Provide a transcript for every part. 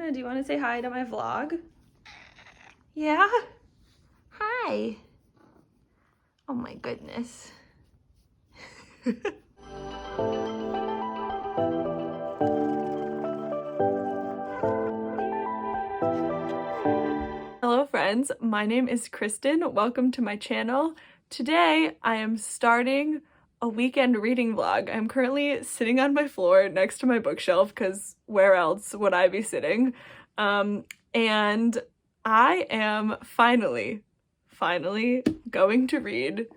Hannah, do you want to say hi to my vlog? Yeah? Hi. Oh my goodness. Hello friends, my name is Kristen. Welcome to my channel. Today I am starting a weekend reading vlog. I'm currently sitting on my floor next to my bookshelf because where else would I be sitting? And I am finally going to read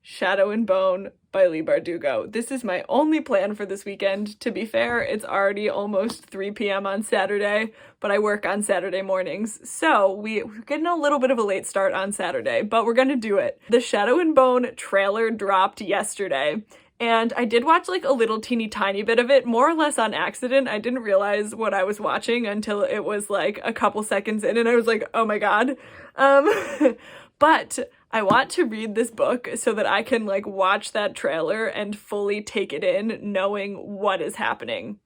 Shadow and Bone by Leigh Bardugo. This is my only plan for this weekend. To be fair, it's already almost 3 p.m. on Saturday, but I work on Saturday mornings, so we're getting a little bit of a late start on Saturday, but we're gonna do it. The Shadow and Bone trailer dropped yesterday, and I did watch like a little teeny tiny bit of it, more or less on accident. I didn't realize what I was watching until it was like a couple seconds in, and I was like, oh my god. But I want to read this book so that I can like watch that trailer and fully take it in, knowing what is happening.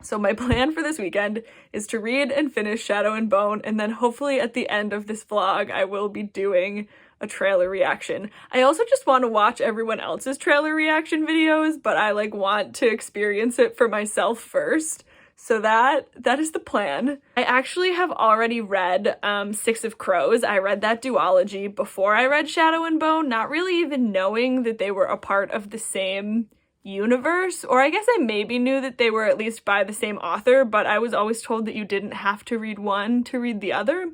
So my plan for this weekend is to read and finish Shadow and Bone, and then hopefully at the end of this vlog I will be doing a trailer reaction. I also just want to watch everyone else's trailer reaction videos, but I like want to experience it for myself first. So that is the plan. I actually have already read Six of Crows. I read that duology before I read Shadow and Bone, not really even knowing that they were a part of the same universe, or I guess I maybe knew that they were at least by the same author, but I was always told that you didn't have to read one to read the other.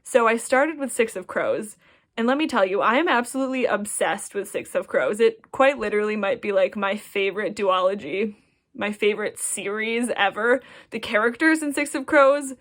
So I started with Six of Crows, and let me tell you, I am absolutely obsessed with Six of Crows. It quite literally might be like my favorite duology, my favorite series ever. The characters in Six of Crows,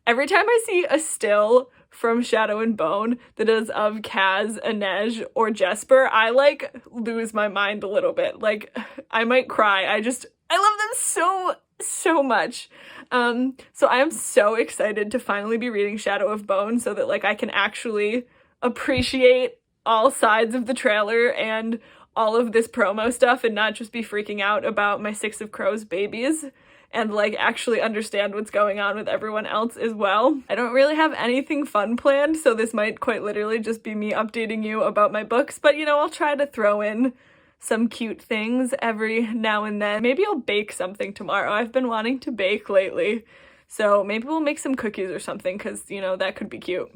every time I see a still from Shadow and Bone that is of Kaz, Inej, or Jesper, I like lose my mind a little bit. Like, I might cry. I love them so much. So I am so excited to finally be reading Shadow of Bone so that like I can actually appreciate all sides of the trailer and all of this promo stuff and not just be freaking out about my Six of Crows babies and like actually understand what's going on with everyone else as well. I don't really have anything fun planned, so this might quite literally just be me updating you about my books, but you know, I'll try to throw in some cute things every now and then. Maybe I'll bake something tomorrow. I've been wanting to bake lately, so maybe we'll make some cookies or something because, you know, that could be cute.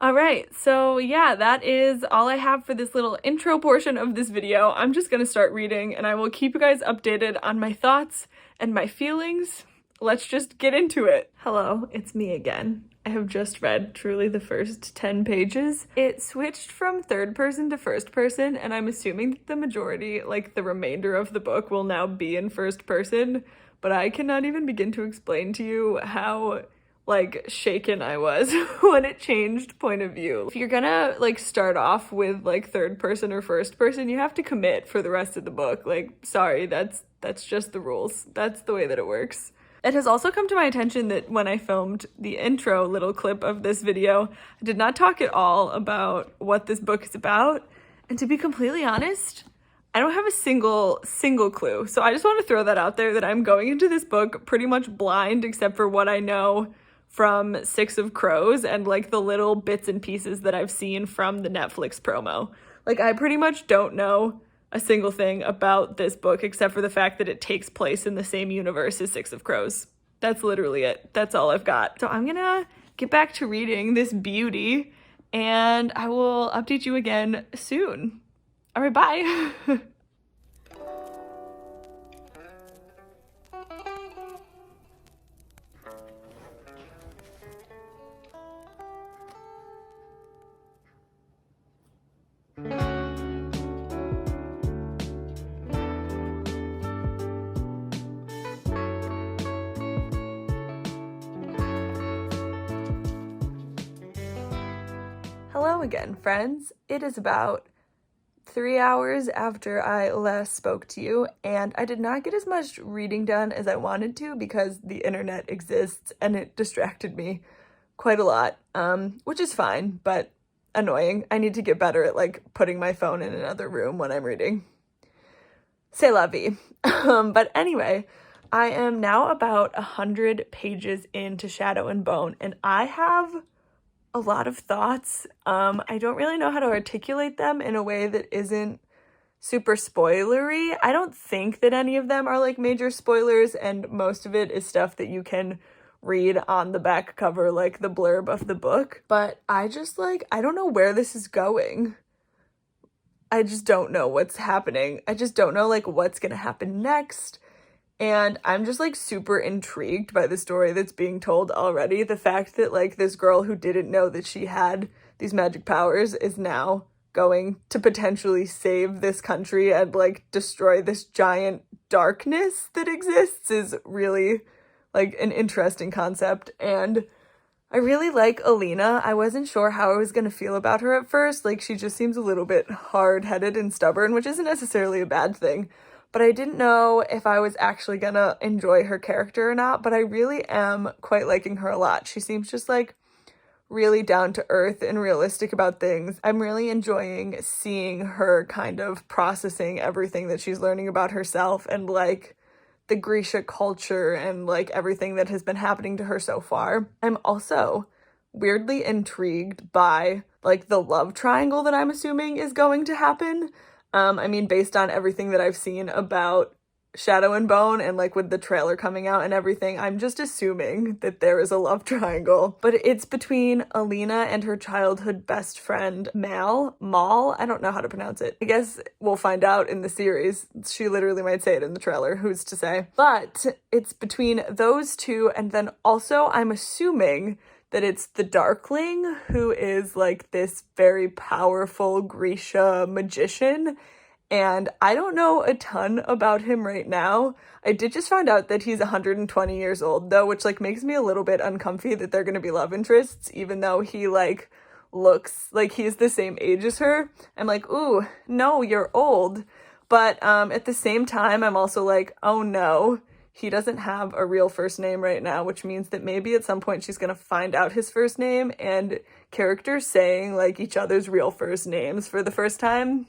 All right, so yeah, that is all I have for this little intro portion of this video. I'm just gonna start reading and I will keep you guys updated on my thoughts and my feelings. Let's just get into it. Hello, it's me again. I have just read truly the first 10 pages. It switched from third person to first person, and I'm assuming that the majority, like the remainder of the book, will now be in first person, but I cannot even begin to explain to you how like shaken I was when it changed point of view. If you're gonna like start off with like third person or first person, you have to commit for the rest of the book. Like, sorry, that's just the rules. That's the way that it works. It has also come to my attention that when I filmed the intro little clip of this video, I did not talk at all about what this book is about. And to be completely honest, I don't have a single clue. So I just want to throw that out there, that I'm going into this book pretty much blind except for what I know from Six of Crows and like the little bits and pieces that I've seen from the Netflix promo. Like, I pretty much don't know a single thing about this book except for the fact that it takes place in the same universe as Six of Crows. That's literally it. That's all I've got. So I'm gonna get back to reading this beauty and I will update you again soon. All right, bye. Hello again, friends. It is about 3 hours after I last spoke to you, and I did not get as much reading done as I wanted to because the internet exists and it distracted me quite a lot, which is fine, but annoying. I need to get better at like putting my phone in another room when I'm reading. C'est la vie. But anyway, I am now about 100 pages into Shadow and Bone, and I have a lot of thoughts. I don't really know how to articulate them in a way that isn't super spoilery. I don't think that any of them are like major spoilers, and most of it is stuff that you can read on the back cover, like the blurb of the book. But I just I don't know where this is going. I just don't know what's happening. I just don't know like what's gonna happen next. And I'm just like super intrigued by the story that's being told already. The fact that like this girl who didn't know that she had these magic powers is now going to potentially save this country and like destroy this giant darkness that exists is really like an interesting concept. And I really like Alina. I wasn't sure how I was going to feel about her at first. Like, she just seems a little bit hard-headed and stubborn, which isn't necessarily a bad thing. But I didn't know if I was actually gonna enjoy her character or not, but I really am quite liking her a lot. She seems just like really down to earth and realistic about things. I'm really enjoying seeing her kind of processing everything that she's learning about herself and like the Grisha culture and like everything that has been happening to her so far. I'm also weirdly intrigued by like the love triangle that I'm assuming is going to happen. I mean, based on everything that I've seen about Shadow and Bone and like with the trailer coming out and everything, I'm just assuming that there is a love triangle. But it's between Alina and her childhood best friend, Mal. I don't know how to pronounce it. I guess we'll find out in the series. She literally might say it in the trailer. Who's to say? But it's between those two, and then also I'm assuming that it's the Darkling, who is like this very powerful Grisha magician. And I don't know a ton about him right now. I did just find out that he's 120 years old though, which like makes me a little bit uncomfy that they're gonna be love interests, even though he like looks like he's the same age as her. I'm like, ooh, no, you're old. But at the same time, I'm also like, oh no, he doesn't have a real first name right now, which means that maybe at some point she's going to find out his first name, and characters saying like each other's real first names for the first time,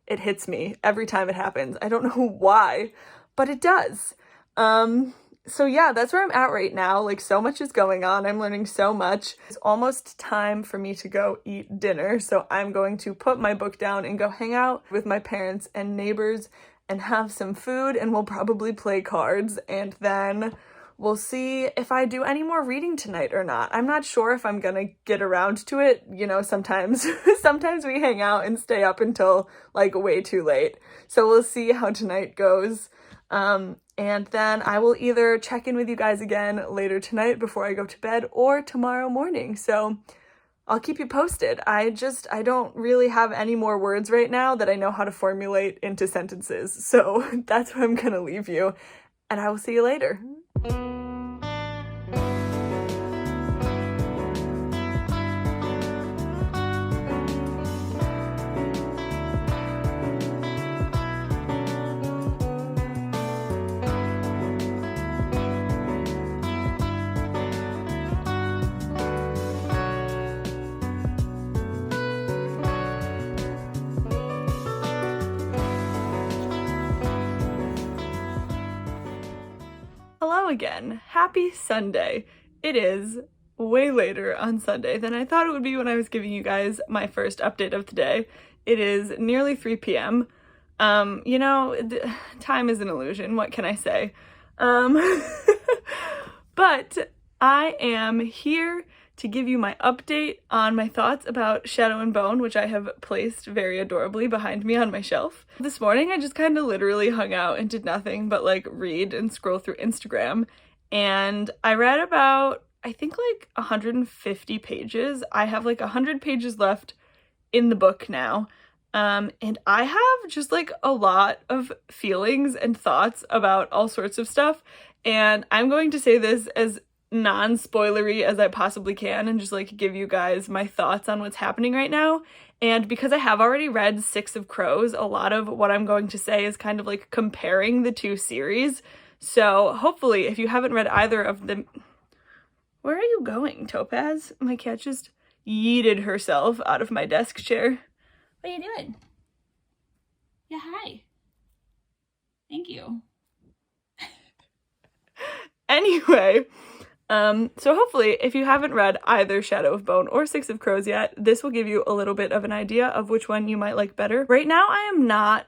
it hits me every time it happens. I don't know why, but it does. So yeah, that's where I'm at right now. Like, so much is going on. I'm learning so much. It's almost time for me to go eat dinner. So I'm going to put my book down and go hang out with my parents and neighbors and have some food, and we'll probably play cards, and then we'll see if I do any more reading tonight or not. I'm not sure if I'm gonna get around to it. You know, sometimes we hang out and stay up until like way too late. So we'll see how tonight goes. And then I will either check in with you guys again later tonight before I go to bed or tomorrow morning. So I'll keep you posted. I don't really have any more words right now that I know how to formulate into sentences. So that's where I'm gonna leave you, and I will see you later. Hello again. Happy Sunday. It is way later on Sunday than I thought it would be when I was giving you guys my first update of the day. It is nearly 3 p.m. You know, time is an illusion. What can I say? But I am here to give you my update on my thoughts about Shadow and Bone, which I have placed very adorably behind me on my shelf. This morning I just kind of literally hung out and did nothing but like read and scroll through Instagram, and I read about, I think, like 150 pages. I have like 100 pages left in the book now, and I have just like a lot of feelings and thoughts about all sorts of stuff, and I'm going to say this as non-spoilery as I possibly can and just like give you guys my thoughts on what's happening right now. And because I have already read Six of Crows, a lot of what I'm going to say is kind of like comparing the two series. So hopefully, if you haven't read either of them... Where are you going, Topaz? My cat just yeeted herself out of my desk chair. What are you doing? Yeah, hi. Thank you. Anyway, so hopefully if you haven't read either Shadow of Bone or Six of Crows yet, this will give you a little bit of an idea of which one you might like better. Right now I am not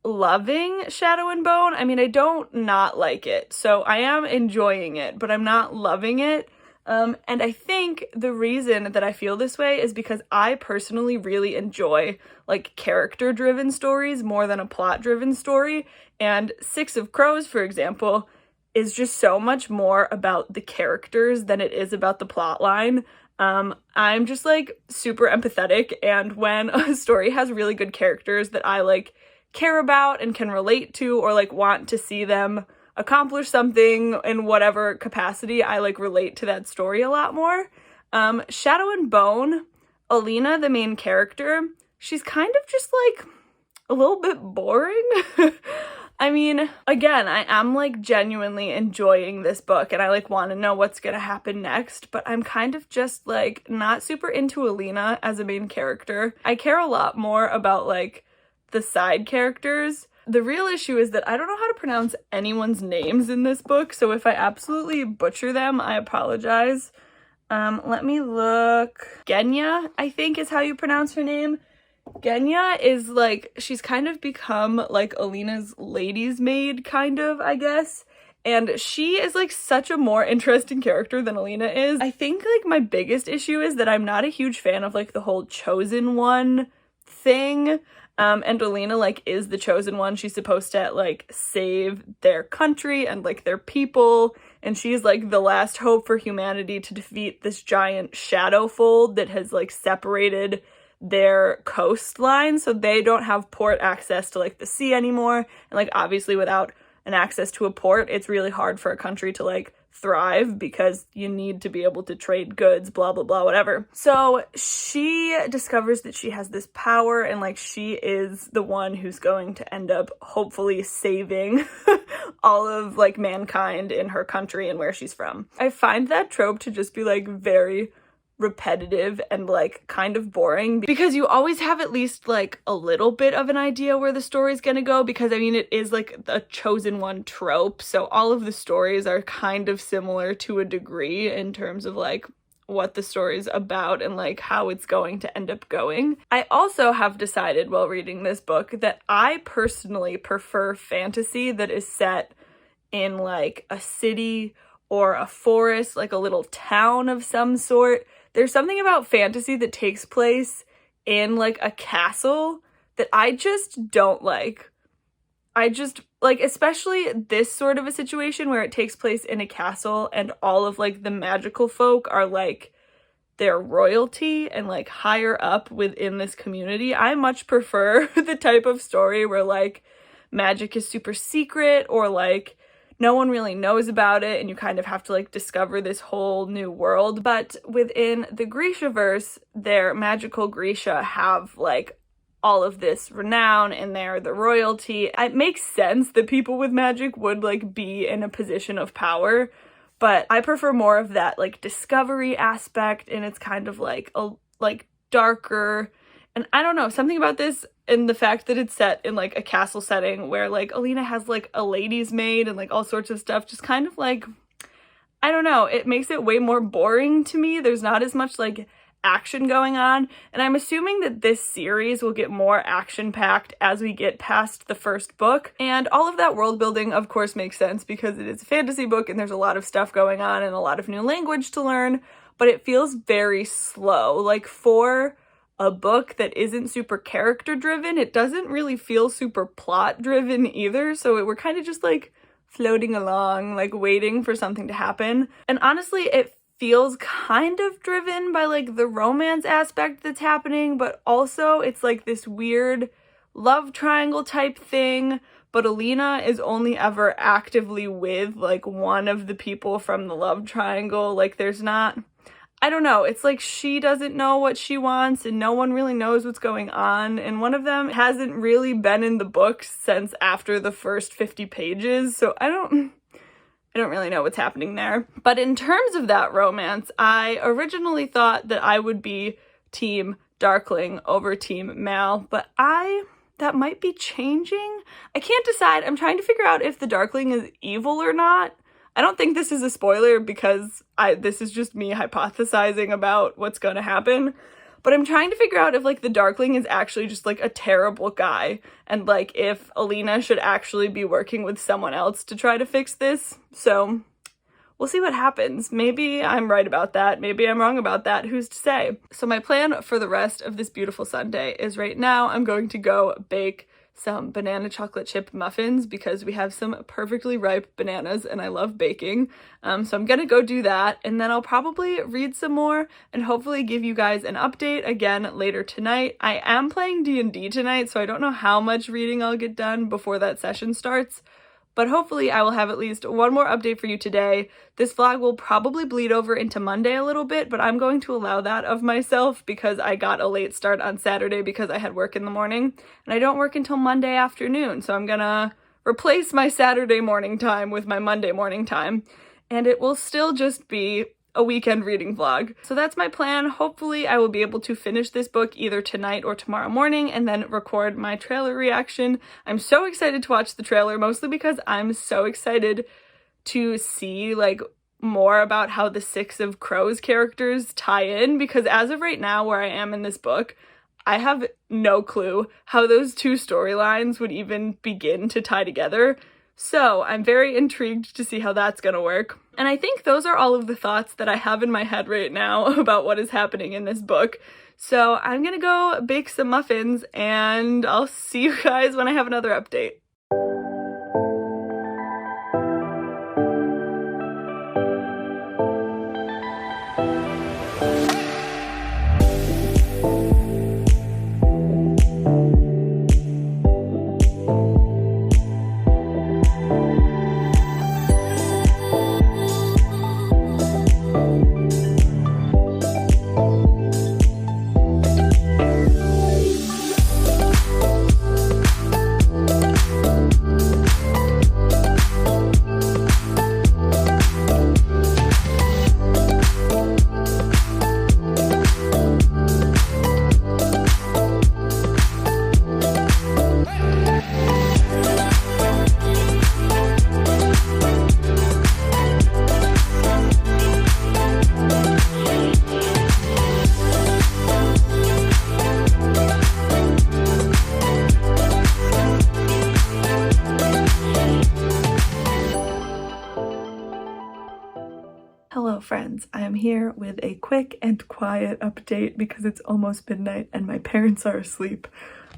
loving Shadow and Bone. I mean, I don't not like it, so I am enjoying it, but I'm not loving it. And I think the reason that I feel this way is because I personally really enjoy like character-driven stories more than a plot-driven story. And Six of Crows, for example, is just so much more about the characters than it is about the plot line. I'm just like super empathetic, and when a story has really good characters that I like care about and can relate to, or like want to see them accomplish something in whatever capacity, I like relate to that story a lot more. Shadow and Bone, Alina, the main character, she's kind of just like a little bit boring. I mean, again, I am like genuinely enjoying this book and I like want to know what's gonna happen next, but I'm kind of just like not super into Alina as a main character. I care a lot more about like the side characters. The real issue is that I don't know how to pronounce anyone's names in this book, so if I absolutely butcher them, I apologize. Let me look. Genya, I think is how you pronounce her name. Genya is like, she's kind of become like Alina's lady's maid, kind of, I guess. And she is like such a more interesting character than Alina is. I think like my biggest issue is that I'm not a huge fan of like the whole chosen one thing. And Alina like is the chosen one. She's supposed to like save their country and like their people, and she's like the last hope for humanity to defeat this giant shadow fold that has like separated their coastline, so they don't have port access to like the sea anymore. And like obviously without an access to a port, it's really hard for a country to like thrive because you need to be able to trade goods, blah blah blah, whatever. So she discovers that she has this power, and like she is the one who's going to end up hopefully saving all of like mankind in her country and where she's from. I find that trope to just be like very repetitive and like kind of boring, because you always have at least like a little bit of an idea where the story's gonna go, because I mean it is like a chosen one trope, so all of the stories are kind of similar to a degree in terms of like what the story's about and like how it's going to end up going. I also have decided while reading this book that I personally prefer fantasy that is set in like a city or a forest, like a little town of some sort. There's something about fantasy that takes place in like a castle that I just don't like. I just like, especially this sort of a situation where it takes place in a castle and all of like the magical folk are like their royalty and like higher up within this community. I much prefer the type of story where like magic is super secret, or like no one really knows about it and you kind of have to like discover this whole new world. But within the Grishaverse, their magical Grisha have like all of this renown and they're the royalty. It makes sense that people with magic would like be in a position of power, but I prefer more of that like discovery aspect, and it's kind of like a like darker. And I don't know, something about this and the fact that it's set in like a castle setting where like Alina has like a lady's maid and like all sorts of stuff, just kind of like, I don't know, it makes it way more boring to me. There's not as much like action going on, and I'm assuming that this series will get more action-packed as we get past the first book. And all of that world building of course makes sense because it is a fantasy book and there's a lot of stuff going on and a lot of new language to learn, but it feels very slow. Like for a book that isn't super character driven, it doesn't really feel super plot driven either, so we're kind of just like floating along, like waiting for something to happen. And honestly, it feels kind of driven by like the romance aspect that's happening, but also it's like this weird love triangle type thing, but Alina is only ever actively with like one of the people from the love triangle. Like there's not, I don't know, it's like she doesn't know what she wants and no one really knows what's going on, and one of them hasn't really been in the book since after the first 50 pages, so I don't really know what's happening there. But in terms of that romance, I originally thought that I would be team Darkling over team Mal, but that might be changing. I can't decide. I'm trying to figure out if the Darkling is evil or not. I don't think this is a spoiler because this is just me hypothesizing about what's going to happen. But I'm trying to figure out if, like, the Darkling is actually just, like, a terrible guy. And, like, if Alina should actually be working with someone else to try to fix this. So we'll see what happens. Maybe I'm right about that. Maybe I'm wrong about that. Who's to say? So my plan for the rest of this beautiful Sunday is right now I'm going to go bake some banana chocolate chip muffins because we have some perfectly ripe bananas and I love baking. So I'm gonna go do that, and then I'll probably read some more and hopefully give you guys an update again later tonight. I am playing D&D tonight, so I don't know how much reading I'll get done before that session starts. But hopefully I will have at least one more update for you today. This vlog will probably bleed over into Monday a little bit, but I'm going to allow that of myself because I got a late start on Saturday because I had work in the morning, and I don't work until Monday afternoon, so I'm gonna replace my Saturday morning time with my Monday morning time, and it will still just be a weekend reading vlog. So that's my plan. Hopefully I will be able to finish this book either tonight or tomorrow morning and then record my trailer reaction. I'm so excited to watch the trailer, mostly because I'm so excited to see, like, more about how the Six of Crows characters tie in, because as of right now where I am in this book, I have no clue how those two storylines would even begin to tie together. So I'm very intrigued to see how that's gonna work. And I think those are all of the thoughts that I have in my head right now about what is happening in this book. So I'm gonna go bake some muffins and I'll see you guys when I have another update. Hello friends, I am here with a quick and quiet update because it's almost midnight and my parents are asleep.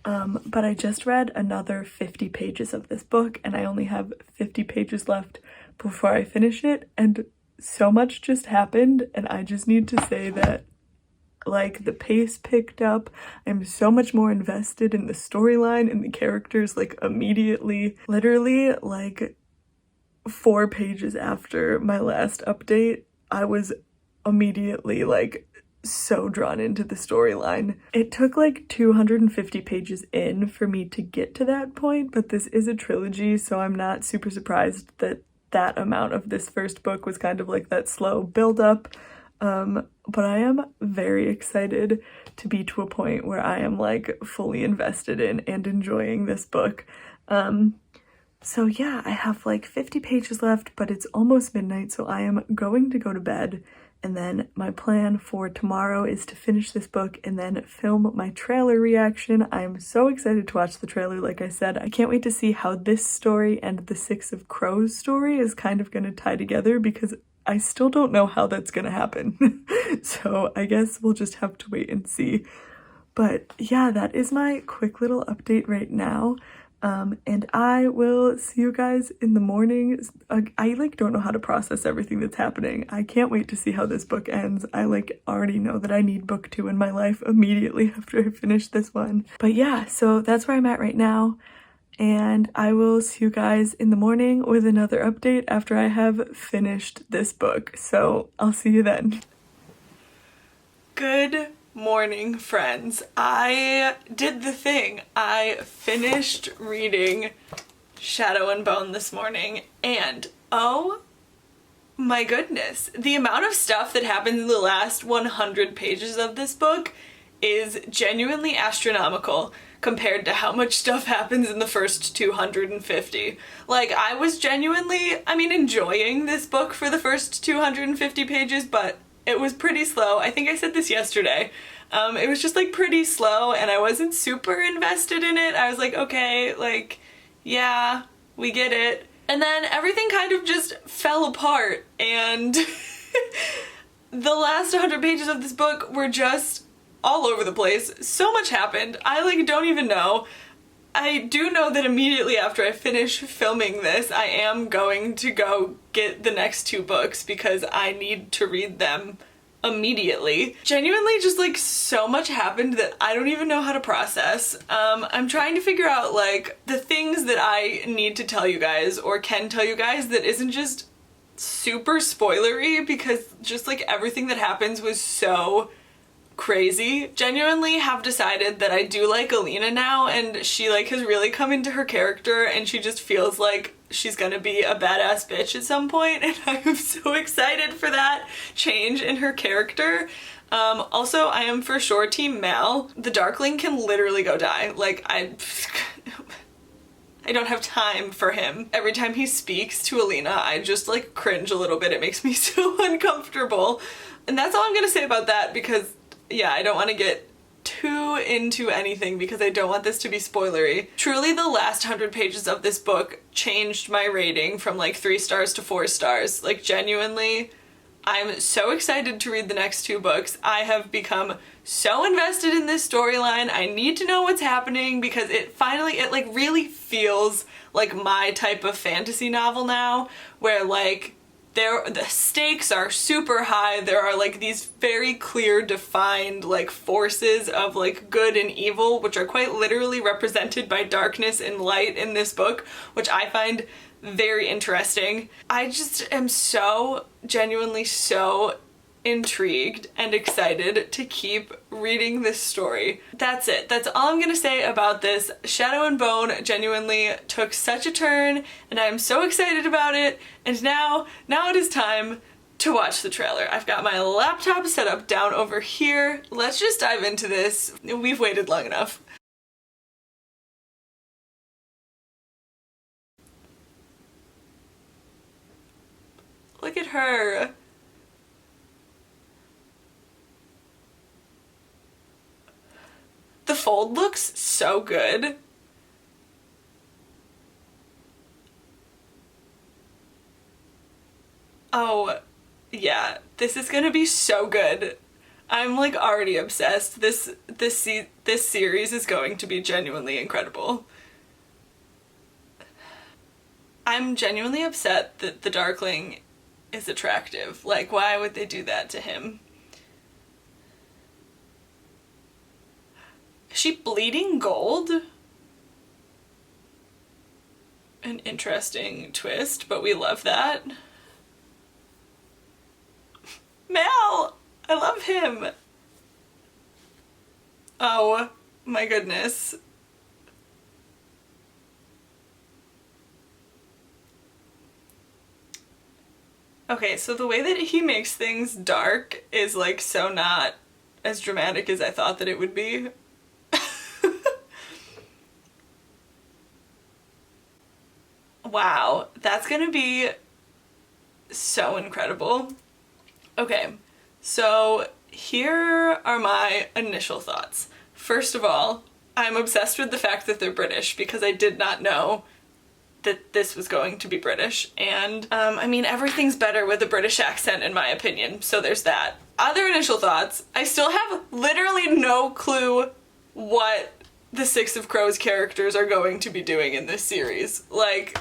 But I just read another 50 pages of this book and I only have 50 pages left before I finish it, and so much just happened and I just need to say that, like, the pace picked up. I'm so much more invested in the storyline and the characters, like, immediately. Literally, like, 4 pages after my last update, I was immediately, like, so drawn into the storyline. It took like 250 pages in for me to get to that point, but this is a trilogy, so I'm not super surprised that that amount of this first book was kind of like that slow build-up. But I am very excited to be to a point where I am, like, fully invested in and enjoying this book. So yeah, I have like 50 pages left, but it's almost midnight, so I am going to go to bed. And then my plan for tomorrow is to finish this book and then film my trailer reaction. I am so excited to watch the trailer, like I said. I can't wait to see how this story and the Six of Crows story is kind of going to tie together, because I still don't know how that's going to happen. So I guess we'll just have to wait and see. But yeah, that is my quick little update right now. And I will see you guys in the morning. I like don't know how to process everything that's happening. I can't wait to see how this book ends. I like already know that I need book 2 in my life immediately after I finish this one. But yeah, so that's where I'm at right now. And I will see you guys in the morning with another update after I have finished this book. So I'll see you then. Good morning, friends. I did the thing. I finished reading Shadow and Bone this morning, and oh my goodness, the amount of stuff that happens in the last 100 pages of this book is genuinely astronomical. compared to how much stuff happens in the first 250. Like, I was genuinely, I mean, enjoying this book for the first 250 pages, but it was pretty slow. I think I said this yesterday. It was just like pretty slow and I wasn't super invested in it. I was like, okay, like, yeah, we get it. And then everything kind of just fell apart, and the last 100 pages of this book were just all over the place. So much happened. I like don't even know. I do know that immediately after I finish filming this, I am going to go get the next 2 books because I need to read them immediately. Genuinely, just like so much happened that I don't even know how to process. I'm trying to figure out like the things that I need to tell you guys or can tell you guys that isn't just super spoilery, because just like everything that happens was so crazy. Genuinely have decided that I do like Alina now, and she like has really come into her character and she just feels like she's gonna be a badass bitch at some point, and I am so excited for that change in her character. Also, I am for sure team Mal. The Darkling can literally go die. Like, I don't have time for him. Every time he speaks to Alina, I just like cringe a little bit. It makes me so uncomfortable. And that's all I'm gonna say about that, because yeah, I don't want to get too into anything because I don't want this to be spoilery. Truly, the last 100 pages of this book changed my rating from like 3 stars to 4 stars. Like, genuinely, I'm so excited to read the next 2 books. I have become so invested in this storyline. I need to know what's happening because it like really feels like my type of fantasy novel now, where like the stakes are super high. There are like these very clear defined like forces of like good and evil, which are quite literally represented by darkness and light in this book, which I find very interesting. I just am so genuinely so intrigued and excited to keep reading this story. That's it. That's all I'm gonna say about this. Shadow and Bone genuinely took such a turn, and I'm so excited about it. And now it is time to watch the trailer. I've got my laptop set up down over here. Let's just dive into this. We've waited long enough. Look at her. The fold looks so good. Oh, yeah, this is gonna be so good. I'm like already obsessed. This series is going to be genuinely incredible. I'm genuinely upset that the Darkling is attractive. Like, why would they do that to him? Is she bleeding gold? An interesting twist, but we love that. Mal! I love him! Oh my goodness. Okay, so the way that he makes things dark is like so not as dramatic as I thought that it would be. Wow, that's gonna be so incredible. Okay, so here are my initial thoughts. First of all, I'm obsessed with the fact that they're British because I did not know that this was going to be British, and I mean, everything's better with a British accent in my opinion, so there's that. Other initial thoughts, I still have literally no clue what the Six of Crows characters are going to be doing in this series. Like,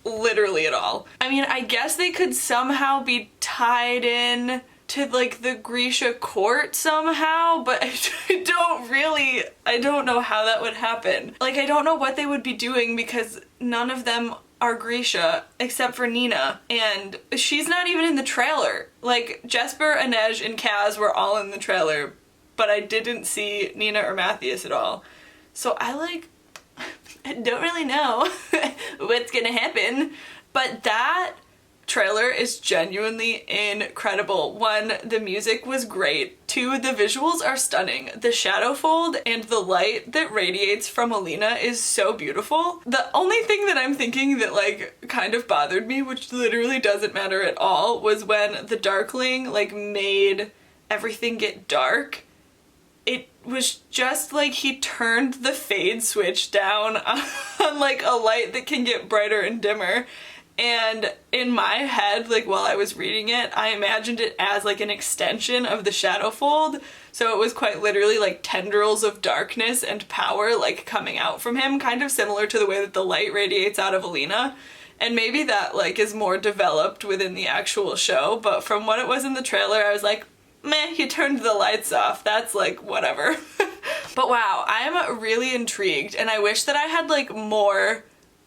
literally at all. I mean, I guess they could somehow be tied in to like the Grisha court somehow, but I don't know how that would happen. Like, I don't know what they would be doing because none of them are Grisha except for Nina, and she's not even in the trailer. Like, Jesper, Inej, and Kaz were all in the trailer, but I didn't see Nina or Matthias at all. So I don't really know what's gonna happen, but that trailer is genuinely incredible. One, the music was great. Two, the visuals are stunning. The shadow fold and the light that radiates from Alina is so beautiful. The only thing that I'm thinking that like kind of bothered me, which literally doesn't matter at all, was when the Darkling like made everything get dark. It was just like he turned the fade switch down on like a light that can get brighter and dimmer. And in my head, like while I was reading it, I imagined it as like an extension of the shadow fold. So it was quite literally like tendrils of darkness and power like coming out from him, kind of similar to the way that the light radiates out of Alina. And maybe that like is more developed within the actual show, but from what it was in the trailer, I was like, meh, he turned the lights off. That's like whatever. But wow, I'm really intrigued, and I wish that I had like more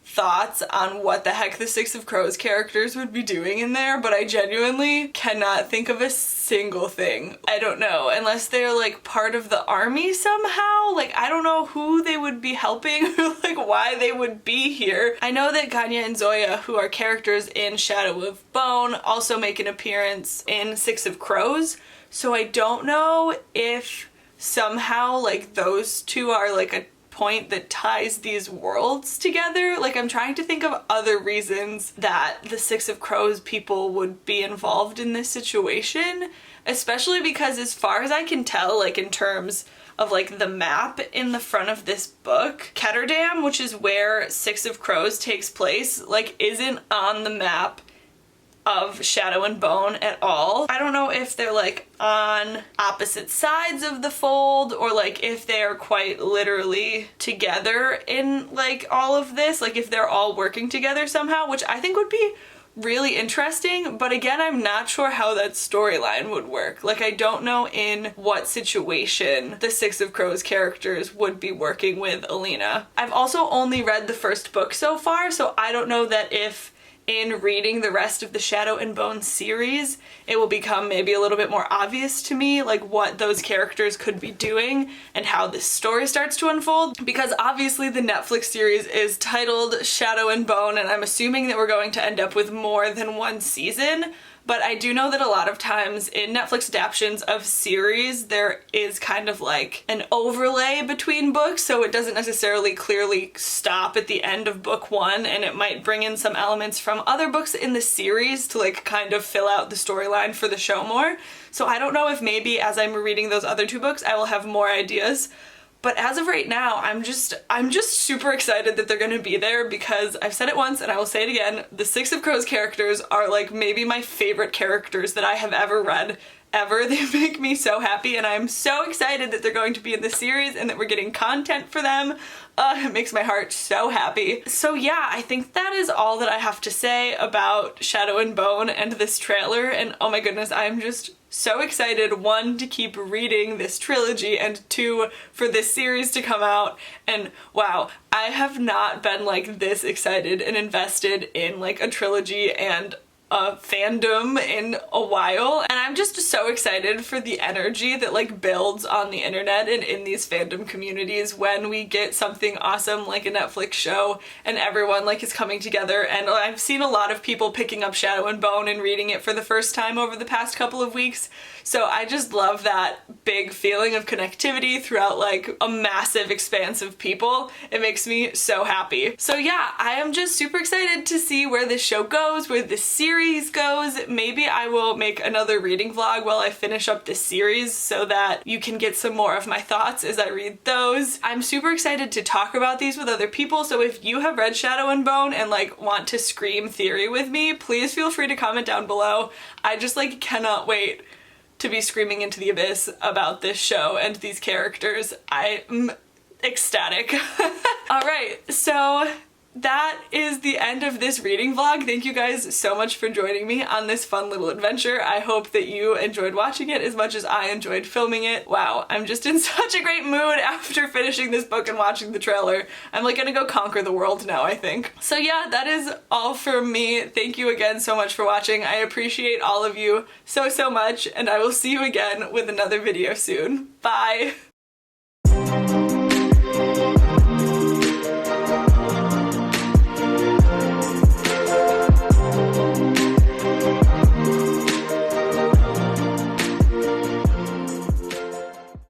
thoughts on what the heck the Six of Crows characters would be doing in there, but I genuinely cannot think of a single thing. I don't know, unless they're like part of the army somehow. Like I don't know who they would be helping or like why they would be here. I know that Ganya and Zoya, who are characters in Shadow of Bone, also make an appearance in Six of Crows, so I don't know if somehow like those two are like a point that ties these worlds together. Like I'm trying to think of other reasons that the Six of Crows people would be involved in this situation, especially because as far as I can tell, like in terms of like the map in the front of this book, Ketterdam, which is where Six of Crows takes place, like isn't on the map of Shadow and Bone at all. I don't know if they're like on opposite sides of the fold or like if they're quite literally together in like all of this, like if they're all working together somehow, which I think would be really interesting, but again, I'm not sure how that storyline would work. Like I don't know in what situation the Six of Crows characters would be working with Alina. I've also only read the first book so far, so I don't know that if in reading the rest of the Shadow and Bone series, it will become maybe a little bit more obvious to me like what those characters could be doing and how this story starts to unfold, because obviously the Netflix series is titled Shadow and Bone, and I'm assuming that we're going to end up with more than one season. But I do know that a lot of times in Netflix adaptations of series, there is kind of like an overlay between books, so it doesn't necessarily clearly stop at the end of book one, and it might bring in some elements from other books in the series to like kind of fill out the storyline for the show more. So I don't know if maybe as I'm reading those other two books, I will have more ideas. But as of right now, I'm just super excited that they're gonna be there, because I've said it once and I will say it again, the Six of Crows characters are like maybe my favorite characters that I have ever read ever. They make me so happy, and I'm so excited that they're going to be in the series and that we're getting content for them. It makes my heart so happy. So yeah, I think that is all that I have to say about Shadow and Bone and this trailer, and oh my goodness, I'm just so excited, one, to keep reading this trilogy, and two, for this series to come out. And wow, I have not been like this excited and invested in like a trilogy and a fandom in a while, and I'm just so excited for the energy that like builds on the internet and in these fandom communities when we get something awesome like a Netflix show and everyone like is coming together. And I've seen a lot of people picking up Shadow and Bone and reading it for the first time over the past couple of weeks, so I just love that big feeling of connectivity throughout like a massive expanse of people. It makes me so happy. So yeah, I am just super excited to see where this show goes, where this series goes. Maybe I will make another reading vlog while I finish up this series so that you can get some more of my thoughts as I read those. I'm super excited to talk about these with other people, so if you have read Shadow and Bone and like want to scream theory with me, please feel free to comment down below. I just like cannot wait to be screaming into the abyss about this show and these characters. I'm ecstatic. Alright, so that is the end of this reading vlog. Thank you guys so much for joining me on this fun little adventure. I hope that you enjoyed watching it as much as I enjoyed filming it. Wow, I'm just in such a great mood after finishing this book and watching the trailer. I'm like gonna go conquer the world now, I think. So yeah, that is all from me. Thank you again so much for watching. I appreciate all of you so much, and I will see you again with another video soon. Bye!